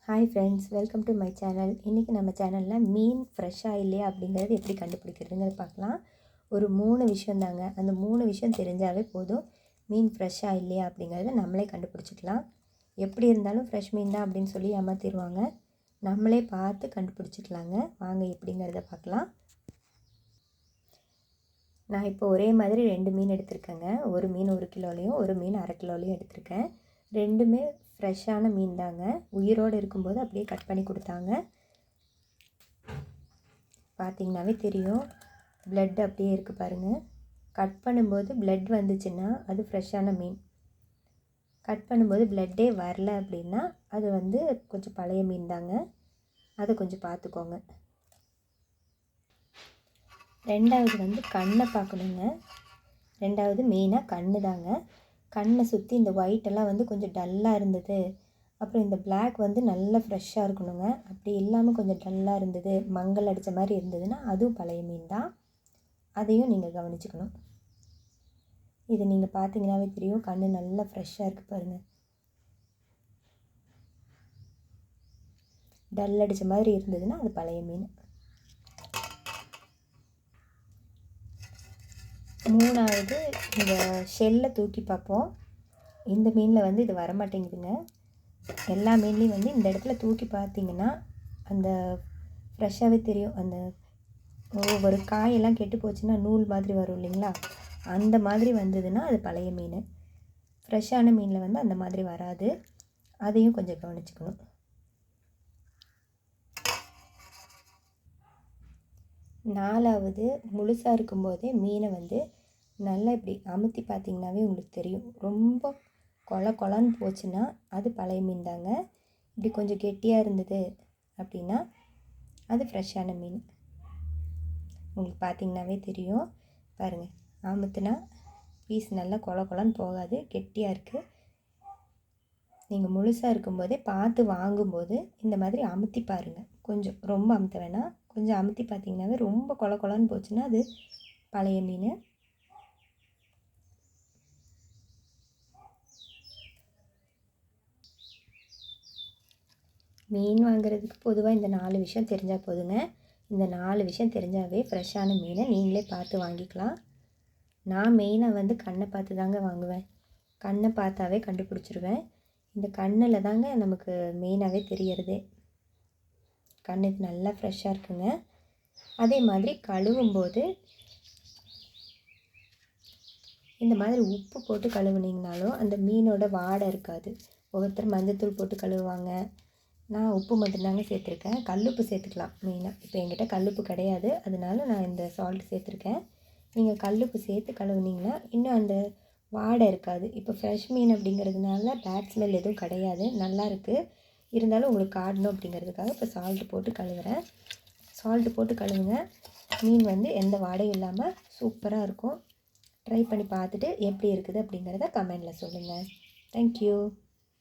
Hi friends, welcome to my channel. இன்றைக்கி நம்ம சேனலில் மீன் ஃப்ரெஷ்ஷாக இல்லையா அப்படிங்கிறது எப்படி கண்டுபிடிக்கிறதுங்கிறது பார்க்கலாம். ஒரு 3 விஷயம் தாங்க. அந்த 3 விஷயம் தெரிஞ்சாவே போதும், மீன் ஃப்ரெஷ்ஷாக இல்லையா அப்படிங்கிறத நம்மளே கண்டுபிடிச்சிக்கலாம். எப்படி இருந்தாலும் ஃப்ரெஷ் மீன் தான் அப்படின்னு சொல்லி ஏமாற்றிடுவாங்க. நம்மளே பார்த்து கண்டுபிடிச்சிக்கலாங்க. வாங்க எப்படிங்கிறத பார்க்கலாம். நான் இப்போ ஒரே மாதிரி 2 மீன் எடுத்திருக்கேங்க. ஒரு மீன் 1 கிலோலையும் ஒரு மீன் அரை கிலோலையும் எடுத்திருக்கேன். ரெண்டுமே ஃப்ரெஷ்ஷான மீன் தாங்க. உயிரோடு இருக்கும்போது அப்படியே கட் பண்ணி கொடுத்தாங்க. பார்த்திங்கனாவே தெரியும், பிளட் அப்படியே இருக்குது பாருங்கள். கட் பண்ணும்போது பிளட் வந்துச்சுன்னா அது ஃப்ரெஷ்ஷான மீன். கட் பண்ணும்போது பிளட்டே வரல அப்படின்னா அது வந்து கொஞ்சம் பழைய மீன் தாங்க. அதை கொஞ்சம் பார்த்துக்கோங்க. ரெண்டாவது வந்து கண்ணை பார்க்கணுங்க. ரெண்டாவது மெயினாக கண்ணு தாங்க. கண்ணை சுற்றி இந்த ஒயிட்டெல்லாம் வந்து கொஞ்சம் டல்லாக இருந்தது, அப்புறம் இந்த பிளாக் வந்து நல்லா ஃப்ரெஷ்ஷாக இருக்கணுங்க. அப்படி இல்லாமல் கொஞ்சம் டல்லாக இருந்தது, மங்கல் அடித்த மாதிரி இருந்ததுன்னா அதுவும் பழைய மீன் தான். அதையும் நீங்கள் கவனிச்சுக்கணும். இது நீங்கள் பார்த்தீங்கன்னாவே தெரியும், கண் நல்லா ஃப்ரெஷ்ஷாக இருக்குது பாருங்கள். டல் அடித்த மாதிரி இருந்ததுன்னா அது பழைய மீன். மூணாவது, இந்த ஷெல்லை தூக்கி பார்ப்போம். இந்த மீனில் வந்து இது வரமாட்டேங்குதுங்க. எல்லா மீன்லேயும் வந்து இந்த இடத்துல தூக்கி பார்த்திங்கன்னா அந்த ஃப்ரெஷ்ஷாகவே தெரியும். அந்த ஒவ்வொரு காயெல்லாம் கெட்டு போச்சுன்னா நூல் மாதிரி வரும் இல்லைங்களா, அந்த மாதிரி வந்ததுன்னா அது பழைய மீன். ஃப்ரெஷ்ஷான மீனில் வந்து அந்த மாதிரி வராது. அதையும் கொஞ்சம் கவனிச்சுக்கணும். நாலாவது, முழுசாக இருக்கும்போதே மீனை வந்து நல்லா இப்படி அமுத்தி பார்த்திங்கனாவே உங்களுக்கு தெரியும். ரொம்ப கொலன்னு போச்சுன்னா அது பழைய மீன் தாங்க. இப்படி கொஞ்சம் கெட்டியாக இருந்தது அப்படின்னா அது ஃப்ரெஷ்ஷான மீன். உங்களுக்கு பார்த்திங்கனாவே தெரியும் பாருங்கள். அமுத்துனா பீஸ் நல்லா கொலன்னு போகாது, கெட்டியாக இருக்குது. நீங்கள் முழுசாக இருக்கும்போதே பார்த்து வாங்கும்போது இந்த மாதிரி அமுத்தி பாருங்கள். கொஞ்சம் ரொம்ப அமுத்த வேணாம், கொஞ்சம் அமுத்தி பார்த்திங்கனாவே ரொம்ப கொலன்னு போச்சுன்னா அது பழைய மீன். மீன் வாங்குறதுக்கு பொதுவாக இந்த 4 விஷயம் தெரிஞ்சால் போதுங்க. இந்த 4 விஷயம் தெரிஞ்சாவே ஃப்ரெஷ்ஷான மீனை நீங்களே பார்த்து வாங்கிக்கலாம். நான் மெயினாக வந்து கண்ணை பார்த்து தாங்க வாங்குவேன். கண்ணை பார்த்தாவே கண்டுபிடிச்சிருவேன். இந்த கண்ணில் தாங்க நமக்கு மெயினாகவே தெரியறதே. கண் இது நல்லா ஃப்ரெஷ்ஷாக இருக்குங்க. அதே மாதிரி கழுவும்போது இந்த மாதிரி உப்பு போட்டு கழுவுனீங்கனாலும் அந்த மீனோட வாடை இருக்காது. ஒவ்வொருத்தர் மஞ்சத்தூள் போட்டு கழுவுவாங்க. நான் உப்பு மட்டும்தாங்க சேர்த்துருக்கேன். கல்லுப்பு சேர்த்துக்கலாம் மெயினாக. இப்போ என்கிட்ட கல்லுப்பு கிடையாது, அதனால நான் இந்த சால்ட் சேர்த்துருக்கேன். நீங்கள் கல்லுப்பு சேர்த்து கழுவுனீங்கன்னா இன்னும் அந்த வாடை இருக்காது. இப்போ ஃப்ரெஷ் மீன் அப்படிங்கிறதுனால பேட் ஸ்மெல் எதுவும் கிடையாது, நல்லாயிருக்கு. இருந்தாலும் உங்களுக்கு காட்டணும் அப்படிங்கிறதுக்காக இப்போ சால்ட்டு போட்டு கழுவுறேன். சால்ட்டு போட்டு கழுவுங்க. மீன் வந்து எந்த வாடையும் இல்லாமல் சூப்பராக இருக்கும். ட்ரை பண்ணி பார்த்துட்டு எப்படி இருக்குது அப்படிங்கிறத கமெண்டில் சொல்லுங்கள். தேங்க்யூ.